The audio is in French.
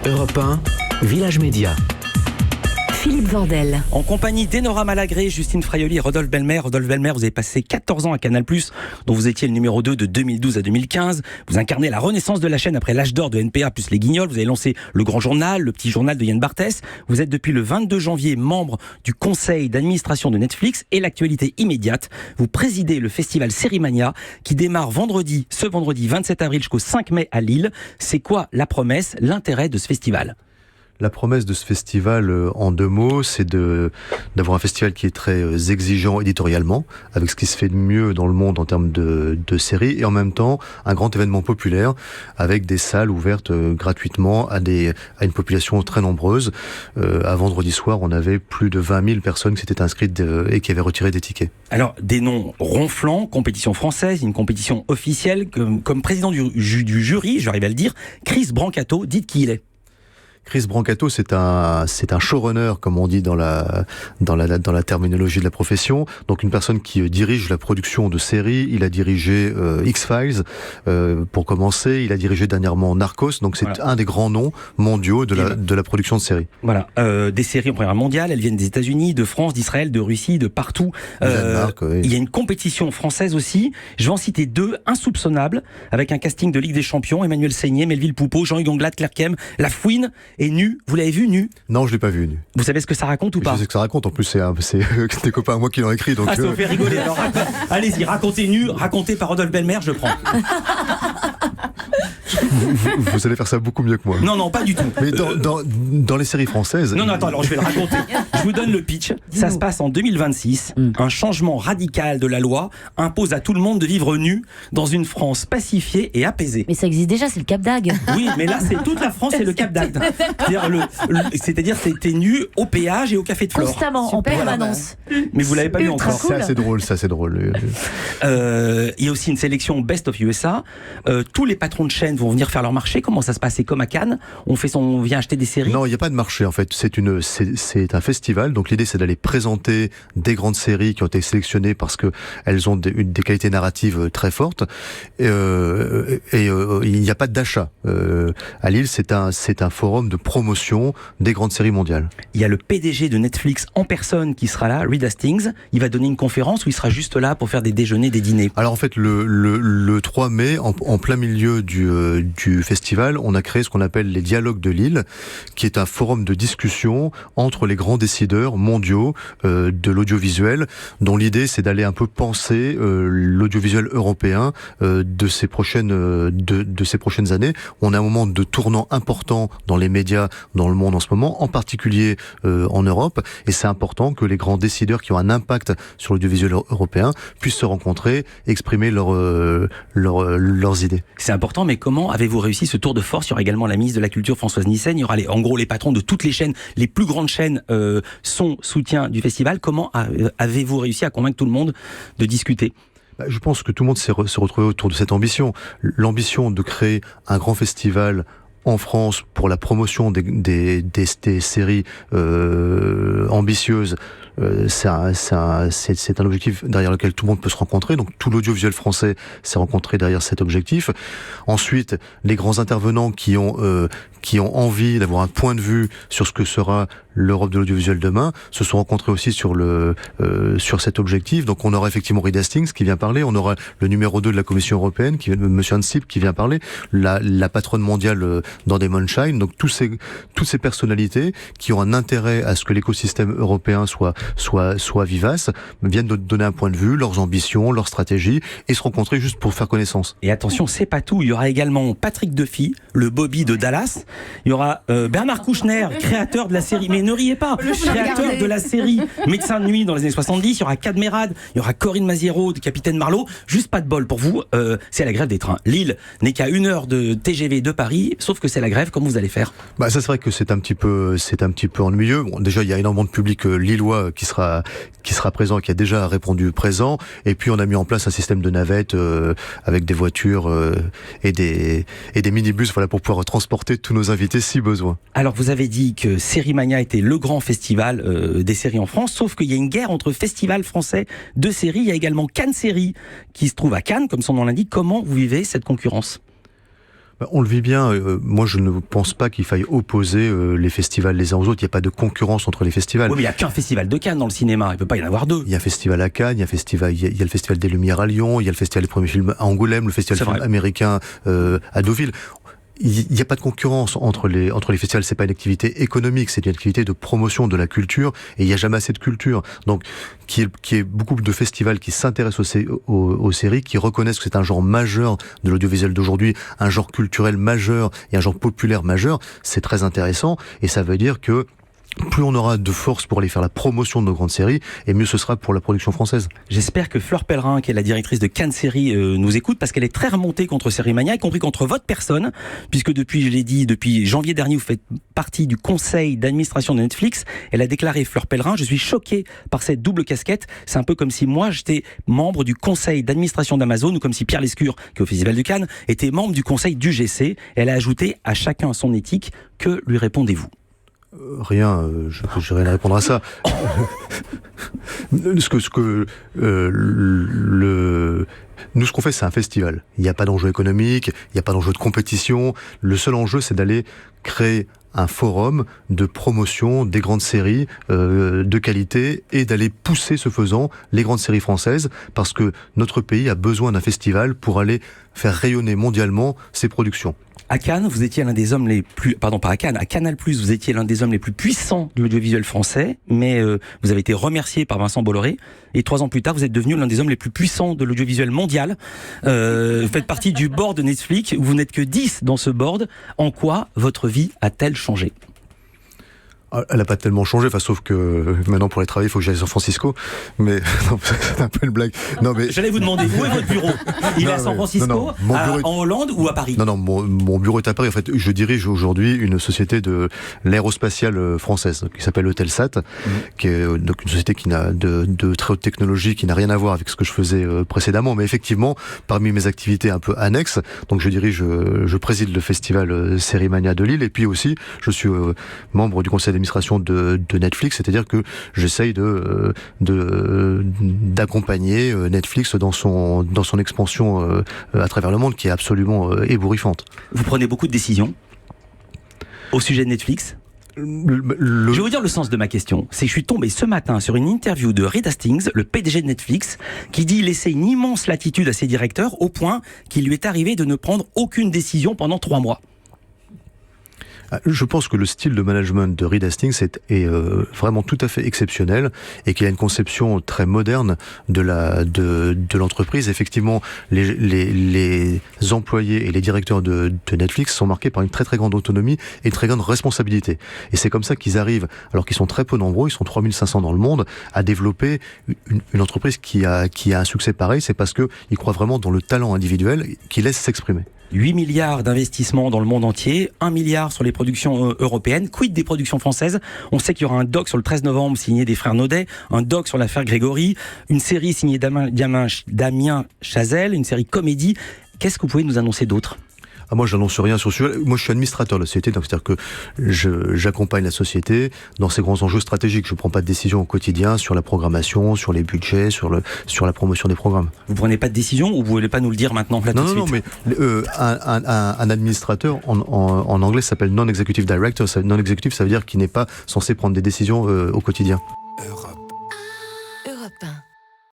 Europe 1, Village Média. Philippe Vandel. En compagnie d'Enora Malagré, Justine Fraioli et Rodolphe Belmer. Rodolphe Belmer, vous avez passé 14 ans à Canal+, dont vous étiez le numéro 2 de 2012 à 2015. Vous incarnez la renaissance de la chaîne après l'âge d'or de NPA plus Les Guignols. Vous avez lancé Le Grand Journal, le Petit Journal de Yann Barthès. Vous êtes depuis le 22 janvier membre du conseil d'administration de Netflix. Et l'actualité immédiate, vous présidez le festival Sérimania qui démarre ce vendredi 27 avril jusqu'au 5 mai à Lille. C'est quoi la promesse, l'intérêt de ce festival ? La promesse de ce festival, en deux mots, c'est d'avoir un festival qui est très exigeant éditorialement, avec ce qui se fait de mieux dans le monde en termes de séries, et en même temps un grand événement populaire, avec des salles ouvertes gratuitement à une population très nombreuse. À vendredi soir, on avait plus de 20 000 personnes qui s'étaient inscrites et qui avaient retiré des tickets. Alors, des noms ronflants, compétition française, une compétition officielle, comme président du jury, j'arrive à le dire, Chris Brancato, dites qui il est. Chris Brancato, c'est un showrunner, comme on dit dans la terminologie de la profession. Donc une personne qui dirige la production de séries. Il a dirigé X-Files pour commencer. Il a dirigé dernièrement Narcos. Donc c'est un des grands noms mondiaux de la production de séries. Voilà, des séries en première mondiale. Elles viennent des États-Unis, de France, d'Israël, de Russie, de partout. Danemark, oui. Il y a une compétition française aussi. Je vais en citer deux insoupçonnables, avec un casting de Ligue des Champions. Emmanuel Seigné, Melville Poupeau, Jean-Hugues Anglade, Claire Kem, La Fouine. Et Nu, vous l'avez vu, Nu ? Non, je l'ai pas vu, Nu. Vous savez ce que ça raconte ou pas ? Je sais ce que ça raconte, en plus c'est des copains à moi qui l'ont écrit. Donc ça vous fait rigoler. Alors, allez-y, racontez Nu, raconté par Rodolphe Belmer, je prends. Vous allez faire ça beaucoup mieux que moi. Non, pas du tout. Mais dans les séries françaises... Non, attends, alors je vais le raconter. Je vous donne le pitch. Ça se passe en 2026. Un changement radical de la loi impose à tout le monde de vivre nu dans une France pacifiée et apaisée. Mais ça existe déjà, c'est le Cap d'Agde. Oui, mais là, c'est toute la France et le Cap d'Agde. C'est-à-dire t'es nu au péage et au café de Flore. Constamment, en permanence. Mais vous l'avez pas vu encore. Cool. C'est assez drôle. Il y a aussi une sélection Best of USA. Tous les patrons de chaînes vont venir faire leur marché. Comment ça se passe ? C'est comme à Cannes. On vient acheter des séries. Non, il n'y a pas de marché en fait. C'est un festival. Donc l'idée c'est d'aller présenter des grandes séries qui ont été sélectionnées parce que elles ont des qualités narratives très fortes. Il n'y a pas d'achat. À Lille, c'est un forum de promotion des grandes séries mondiales. Il y a le PDG de Netflix en personne qui sera là, Reed Hastings. Il va donner une conférence où il sera juste là pour faire des déjeuners, des dîners. Alors en fait, le 3 mai, en plein milieu du festival, on a créé ce qu'on appelle les Dialogues de Lille, qui est un forum de discussion entre les grands décideurs mondiaux de l'audiovisuel, dont l'idée c'est d'aller un peu penser l'audiovisuel européen de ces prochaines années. On a un moment de tournant important dans les médias dans le monde en ce moment, en particulier en Europe, et c'est important que les grands décideurs qui ont un impact sur l'audiovisuel européen puissent se rencontrer, exprimer leurs idées. C'est important, mais comment avez-vous réussi ce tour de force ? Il y aura également la ministre de la Culture, Françoise Nyssen. Il y aura en gros les patrons de toutes les chaînes, les plus grandes chaînes sont soutien du festival. Comment avez-vous réussi à convaincre tout le monde de discuter ? Je pense que tout le monde s'est retrouvé autour de cette ambition. L'ambition de créer un grand festival en France pour la promotion des séries ambitieuses, c'est un objectif derrière lequel tout le monde peut se rencontrer. Donc tout l'audiovisuel français s'est rencontré derrière cet objectif. Ensuite, les grands intervenants qui ont envie d'avoir un point de vue sur ce que sera l'Europe de l'audiovisuel demain se sont rencontrés aussi sur cet objectif. Donc on aura effectivement Reed Hastings qui vient parler, on aura le numéro 2 de la Commission européenne, Monsieur Ansip, qui vient parler, la patronne mondiale d'Endemol Shine. Donc toutes ces personnalités qui ont un intérêt à ce que l'écosystème européen soit vivace, viennent de donner un point de vue, leurs ambitions, leurs stratégies, et se rencontrer juste pour faire connaissance. Et attention, c'est pas tout. Il y aura également Patrick Duffy, le Bobby de Dallas. Il y aura Bernard Kouchner, créateur de la série, mais ne riez pas, créateur de la série Médecin de nuit dans les années 70. Il y aura Cadmerade, il y aura Corinne Maziero, de Capitaine Marlowe. Juste pas de bol pour vous, c'est la grève des trains. Lille n'est qu'à 1 heure de TGV de Paris, sauf que c'est la grève. Comment vous allez faire ? Ça c'est vrai que c'est un petit peu ennuyeux. Bon, déjà il y a énormément de public lillois qui sera présent, qui a déjà répondu présent, et puis on a mis en place un système de navettes avec des voitures et des minibus, voilà, pour pouvoir transporter tous nos invités si besoin. Alors vous avez dit que Sérimania était le grand festival des séries en France, sauf qu'il y a une guerre entre festivals français de séries. Il y a également Cannes Séries qui se trouve à Cannes, comme son nom l'indique. Comment vous vivez cette concurrence ? On le vit bien. Moi, je ne pense pas qu'il faille opposer les festivals les uns aux autres. Il n'y a pas de concurrence entre les festivals. Oui, mais il n'y a qu'un festival de Cannes dans le cinéma. Il ne peut pas y en avoir deux. Il y a un festival à Cannes, il y a le festival des Lumières à Lyon, il y a le festival des premiers films à Angoulême, le festival film américain à Deauville. Il n'y a pas de concurrence entre les festivals. C'est pas une activité économique, c'est une activité de promotion de la culture, et il n'y a jamais assez de culture. Donc, qui est beaucoup de festivals qui s'intéressent aux séries, qui reconnaissent que c'est un genre majeur de l'audiovisuel d'aujourd'hui, un genre culturel majeur et un genre populaire majeur. C'est très intéressant, et ça veut dire que plus on aura de force pour aller faire la promotion de nos grandes séries, et mieux ce sera pour la production française. J'espère que Fleur Pellerin, qui est la directrice de Cannes Séries, nous écoute, parce qu'elle est très remontée contre Série Mania, y compris contre votre personne, puisque depuis janvier dernier, vous faites partie du conseil d'administration de Netflix. Elle a déclaré, Fleur Pellerin: je suis choquée par cette double casquette. C'est un peu comme si moi, j'étais membre du conseil d'administration d'Amazon, ou comme si Pierre Lescure, qui est au Festival de Cannes, était membre du conseil d'UGC. Elle a ajouté: à chacun son éthique. Que lui répondez-vous? Rien, je n'ai rien à répondre à ça. Nous, ce qu'on fait, c'est un festival. Il n'y a pas d'enjeu économique, il n'y a pas d'enjeu de compétition. Le seul enjeu, c'est d'aller créer un forum de promotion des grandes séries de qualité, et d'aller pousser, ce faisant, les grandes séries françaises, parce que notre pays a besoin d'un festival pour aller faire rayonner mondialement ses productions. À Cannes, vous étiez l'un des hommes les plus... Pardon, pas à Cannes, à Canal+, vous étiez l'un des hommes les plus puissants de l'audiovisuel français, mais vous avez été remercié par Vincent Bolloré, et 3 ans plus tard, vous êtes devenu l'un des hommes les plus puissants de l'audiovisuel mondial. Vous faites partie du board de Netflix, vous n'êtes que 10 dans ce board. En quoi votre vie a-t-elle changé ? Elle n'a pas tellement changé, sauf que maintenant pour aller travailler, il faut que j'aille à San Francisco. Mais non, c'est un peu une blague. Non, mais j'allais vous demander, où est votre bureau ? Il est à San Francisco, en Hollande ou à Paris ? Non, mon bureau est à Paris. En fait, je dirige aujourd'hui une société de l'aérospatiale française qui s'appelle Eutelsat, qui est donc une société qui n'a de très haute technologie, qui n'a rien à voir avec ce que je faisais précédemment. Mais effectivement, parmi mes activités un peu annexes, donc je préside le festival Série Mania de Lille, et puis aussi je suis membre du conseil d'administration de Netflix, c'est-à-dire que j'essaye d'accompagner Netflix dans son expansion à travers le monde, qui est absolument ébouriffante. Vous prenez beaucoup de décisions au sujet de Netflix ? Je vais vous dire le sens de ma question. C'est que je suis tombé ce matin sur une interview de Reed Hastings, le PDG de Netflix, qui dit laisser une immense latitude à ses directeurs, au point qu'il lui est arrivé de ne prendre aucune décision pendant 3 mois. Je pense que le style de management de Reed Hastings est vraiment tout à fait exceptionnel, et qu'il a une conception très moderne de l'entreprise. Effectivement, les employés et les directeurs de Netflix sont marqués par une très très grande autonomie et une très grande responsabilité. Et c'est comme ça qu'ils arrivent, alors qu'ils sont très peu nombreux, ils sont 3500 dans le monde, à développer une entreprise qui a un succès pareil. C'est parce qu'ils croient vraiment dans le talent individuel qui laisse s'exprimer. 8 milliards d'investissements dans le monde entier, 1 milliard sur les productions européennes. Quid des productions françaises ? On sait qu'il y aura un doc sur le 13 novembre signé des frères Naudet, un doc sur l'affaire Grégory, une série signée Damien Chazelle, une série comédie. Qu'est-ce que vous pouvez nous annoncer d'autre ? Moi, j'annonce rien sur ce sujet. Moi, je suis administrateur de la société, donc c'est-à-dire que j'accompagne la société dans ses grands enjeux stratégiques. Je ne prends pas de décision au quotidien sur la programmation, sur les budgets, sur la promotion des programmes. Vous prenez pas de décision, ou vous voulez pas nous le dire maintenant là tout de suite ? Non, mais un administrateur en anglais s'appelle non-executive director. Non-executive, ça veut dire qu'il n'est pas censé prendre des décisions au quotidien. Europe.